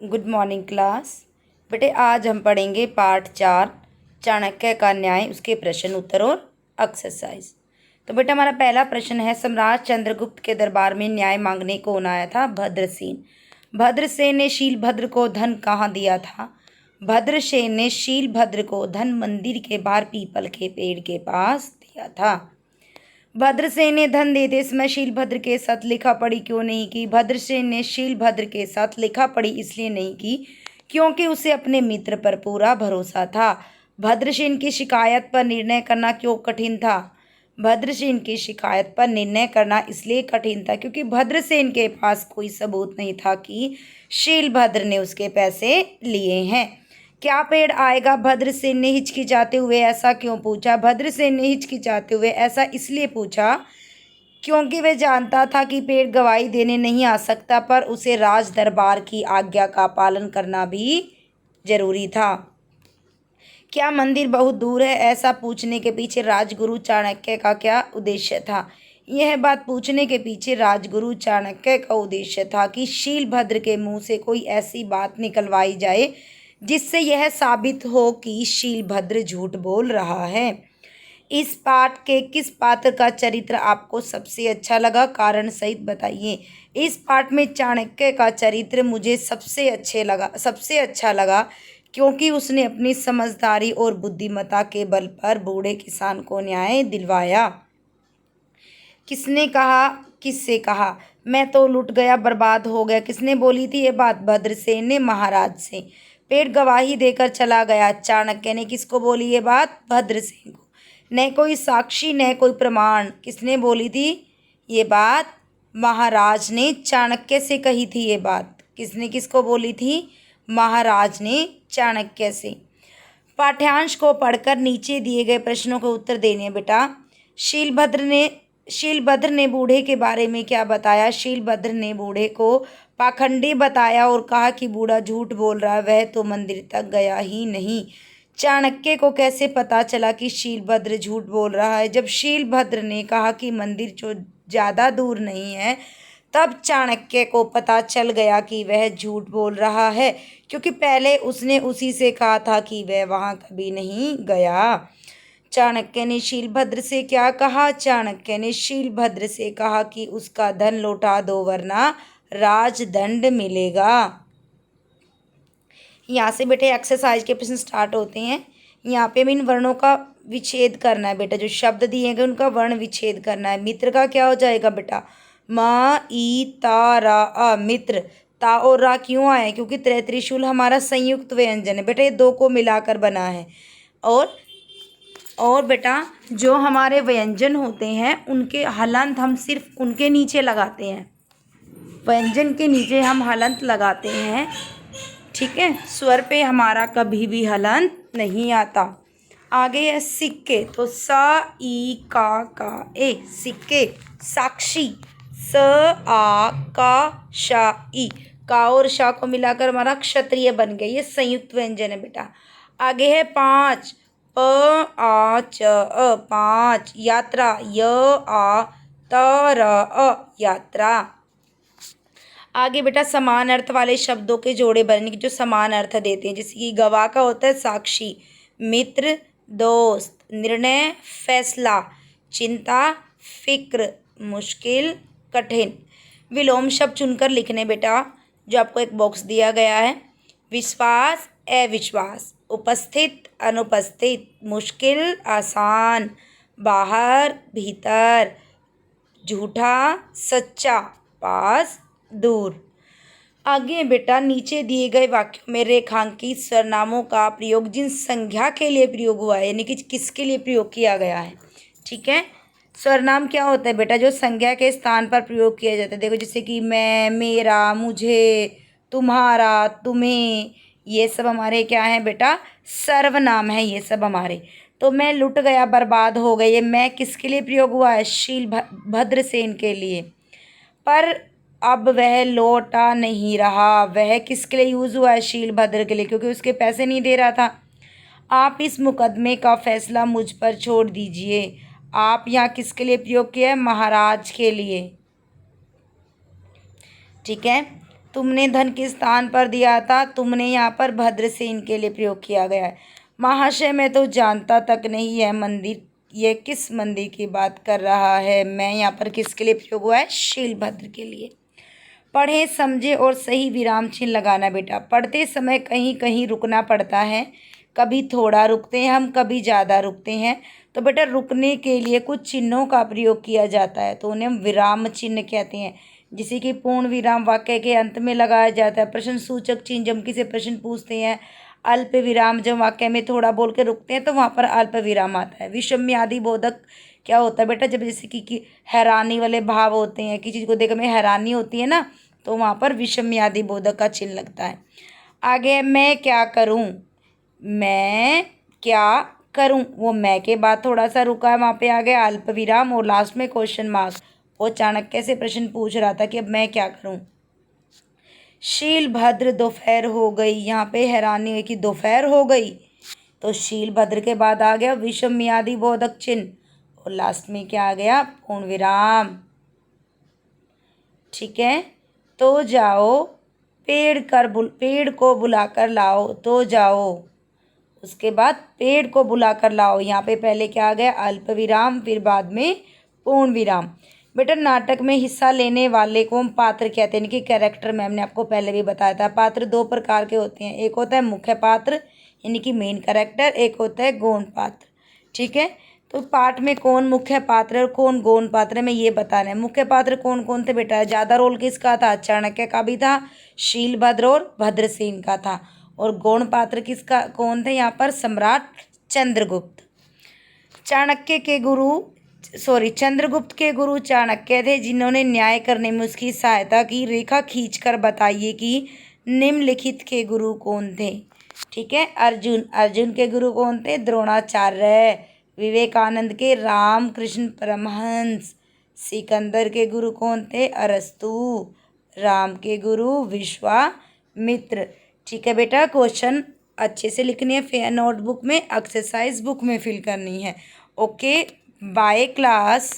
Good morning class. बेटे आज हम पढ़ेंगे पार्ट 4 चाणक्य का न्याय, उसके प्रश्न उत्तर और एक्सरसाइज। तो बेटा हमारा पहला प्रश्न है, सम्राट चंद्रगुप्त के दरबार में न्याय मांगने कौन आया था? भद्रसेन। भद्रसेन ने शीलभद्र को धन कहाँ दिया था? भद्रसेन ने शीलभद्र को धन मंदिर के बाहर पीपल के पेड़ के पास दिया था। भद्रसेन ने धन देते समय शीलभद्र के साथ लिखा पढ़ी क्यों नहीं की? भद्रसेन ने शीलभद्र के साथ लिखा पढ़ी इसलिए नहीं की क्योंकि उसे अपने मित्र पर पूरा भरोसा था। भद्रसेन की शिकायत पर निर्णय करना क्यों कठिन था? भद्रसेन की शिकायत पर निर्णय करना इसलिए कठिन था क्योंकि भद्रसेन के पास कोई सबूत नहीं था कि शीलभद्र ने उसके पैसे लिए हैं। क्या पेड़ आएगा? भद्रसेन ने हिचकिचाते हुए ऐसा क्यों पूछा? भद्रसेन ने हिचकिचाते हुए ऐसा इसलिए पूछा क्योंकि वह जानता था कि पेड़ गवाही देने नहीं आ सकता, पर उसे राज दरबार की आज्ञा का पालन करना भी जरूरी था। क्या मंदिर बहुत दूर है? ऐसा पूछने के पीछे राजगुरु चाणक्य का क्या उद्देश्य था? यह बात पूछने के पीछे राजगुरु चाणक्य का उद्देश्य था कि शीलभद्र के मुंह से कोई ऐसी बात निकलवाई जाए जिससे यह साबित हो कि शीलभद्र झूठ बोल रहा है। इस पाठ के किस पात्र का चरित्र आपको सबसे अच्छा लगा? कारण सहित बताइए। इस पाठ में चाणक्य का चरित्र मुझे सबसे अच्छा लगा क्योंकि उसने अपनी समझदारी और बुद्धिमत्ता के बल पर बूढ़े किसान को न्याय दिलवाया। किसने कहा? किससे कहा? मैं तो लुट गया, बर्बाद हो गया। किसने बोली थी ये बात? भद्रसेन ने महाराज से। पेड़ गवाही देकर चला गया। चाणक्य ने किसको बोली ये बात? भद्रसेन को। न कोई साक्षी न कोई प्रमाण। किसने बोली थी ये बात? महाराज ने चाणक्य से कही थी ये बात। किसने किसको बोली थी? महाराज ने चाणक्य से। पाठ्यांश को पढ़कर नीचे दिए गए प्रश्नों के उत्तर देने बेटा। शीलभद्र ने बूढ़े के बारे में क्या बताया? शीलभद्र ने बूढ़े को पाखंडी बताया और कहा कि बूढ़ा झूठ बोल रहा है, वह तो मंदिर तक गया ही नहीं। चाणक्य को कैसे पता चला कि शीलभद्र झूठ बोल रहा है? जब शीलभद्र ने कहा कि मंदिर जो ज़्यादा दूर नहीं है, तब चाणक्य को पता चल गया कि वह झूठ बोल रहा है क्योंकि पहले उसने उसी से कहा था कि वह वहाँ कभी नहीं गया। चाणक्य ने शीलभद्र से क्या कहा? चाणक्य ने शीलभद्र से कहा कि उसका धन लौटा दो वरना राजदंड मिलेगा। यहाँ से बेटे एक्सरसाइज के प्रश्न स्टार्ट होते हैं। यहाँ पे इन वर्णों का विच्छेद करना है बेटा। जो शब्द दिए गए उनका वर्ण विच्छेद करना है। मित्र का क्या हो जाएगा बेटा? म ई ता रा अ, मित्र। ता और रा क्यों आए? क्योंकि त्रिशूल हमारा संयुक्त व्यंजन है बेटा, ये दो को मिलाकर बना है। और बेटा जो हमारे व्यंजन होते हैं उनके हलंत हम सिर्फ उनके नीचे लगाते हैं। व्यंजन के नीचे हम हलंत लगाते हैं, ठीक है। स्वर पे हमारा कभी भी हलंत नहीं आता। आगे है सिक्के, तो स ई का ए सिक्के। साक्षी स आ का शा ई, का और शा को मिलाकर हमारा क्षत्रिय बन गया, ये संयुक्त व्यंजन है बेटा। आगे है पाँच, प आ च अ पाँच। यात्रा य आ त र अ यात्रा। आगे बेटा समान अर्थ वाले शब्दों के जोड़े बनने की जो समान अर्थ देते हैं, जैसे कि गवाह का होता है साक्षी, मित्र दोस्त, निर्णय फैसला, चिंता फिक्र, मुश्किल कठिन। विलोम शब्द चुनकर लिखने बेटा, जो आपको एक बॉक्स दिया गया है। विश्वास अविश्वास, उपस्थित अनुपस्थित, मुश्किल आसान, बाहर भीतर, झूठा सच्चा, पास दूर। आगे बेटा नीचे दिए गए वाक्यों में रेखांकित सर्वनामों का प्रयोग जिन संज्ञा के लिए प्रयोग हुआ है, यानी कि किसके लिए प्रयोग किया गया है, ठीक है। सर्वनाम क्या होता है बेटा? जो संज्ञा के स्थान पर प्रयोग किया जाता है। देखो जैसे कि मैं, मेरा, मुझे, तुम्हारा, तुम्हें, ये सब हमारे क्या हैं बेटा? सर्वनाम है ये सब हमारे। तो मैं लुट गया, बर्बाद हो गए, ये मैं किसके लिए प्रयोग हुआ है? शीलभद्रसेन के लिए। पर अब वह लौटा नहीं रहा, वह किसके लिए यूज़ हुआ है? शीलभद्र के लिए, क्योंकि उसके पैसे नहीं दे रहा था। आप इस मुकदमे का फैसला मुझ पर छोड़ दीजिए। आप यहाँ किसके लिए प्रयोग किया है? महाराज के लिए, ठीक है। तुमने धन किस स्थान पर दिया था, तुमने यहाँ पर भद्रसेन के लिए प्रयोग किया गया है। महाशय मैं तो जानता तक नहीं है मंदिर, ये किस मंदिर की बात कर रहा है। मैं यहाँ पर किसके लिए प्रयोग हुआ है, शीलभद्र के लिए। पढ़े समझे और सही विराम चिन्ह लगाना बेटा। पढ़ते समय कहीं कहीं रुकना पड़ता है, कभी थोड़ा रुकते हैं हम, कभी ज़्यादा रुकते हैं। तो बेटा रुकने के लिए कुछ चिन्हों का प्रयोग किया जाता है, तो उन्हें हम विराम चिन्ह कहते हैं। जैसे कि पूर्ण विराम वाक्य के अंत में लगाया जाता है। प्रश्न सूचक चिन्ह जब किसी प्रश्न पूछते हैं। अल्प विराम जब वाक्य में थोड़ा बोल के रुकते हैं तो वहाँ पर अल्प विराम आता है। विषम्यादि बोधक क्या होता है बेटा, जब जैसे कि हैरानी वाले भाव होते हैं, किसी चीज़ को देख में हैरानी होती है ना, तो वहाँ पर विषम्यादि बोधक का चिन्ह लगता है। आगे मैं क्या करूँ, मैं क्या करूँ, वो मैं के बाद थोड़ा सा रुका है, वहाँ पे आ गया अल्प विराम और लास्ट में क्वेश्चन मार्क। वो चाणक्य से प्रश्न पूछ रहा था कि अब मैं क्या करूँ। शीलभद्र दोपहर हो गई, यहाँ पे हैरानी हुई कि दोपहर हो गई, तो शीलभद्र के बाद आ गया विषम्यादि बोधक चिन्ह और लास्ट में क्या आ गया, पूर्ण विराम। ठीक है, तो जाओ पेड़ को बुलाकर लाओ, तो जाओ, उसके बाद पेड़ को बुलाकर लाओ। यहाँ पे पहले क्या आ गया, अल्प विराम, फिर बाद में पूर्ण विराम। बेटा नाटक में हिस्सा लेने वाले को हम पात्र कहते हैं, यानी कि कैरेक्टर। मैम ने आपको पहले भी बताया था पात्र दो प्रकार के होते हैं, एक होता है मुख्य पात्र यानी कि मेन कैरेक्टर, एक होता है गौण पात्र। ठीक है, तो पाठ में कौन मुख्य पात्र और कौन गौण पात्र है, मैं ये बताना है। मुख्य पात्र कौन कौन थे बेटा, ज़्यादा रोल किसका था, चाणक्य का भी था, शीलभद्र और भद्रसेन का था। और गौण पात्र किसका कौन थे यहाँ पर, सम्राट चंद्रगुप्त। चंद्रगुप्त के गुरु चाणक्य थे, जिन्होंने न्याय करने में उसकी सहायता की। रेखा खींचकर बताइए कि निम्नलिखित के गुरु कौन थे। ठीक है, अर्जुन के गुरु कौन थे, द्रोणाचार्य। विवेकानंद के रामकृष्ण परमहंस। सिकंदर के गुरु कौन थे, अरस्तु। राम के गुरु विश्वामित्र। ठीक है बेटा, क्वेश्चन अच्छे से लिखने हैं, नोटबुक में, एक्सरसाइज बुक में फिल करनी है। Okay, bye class.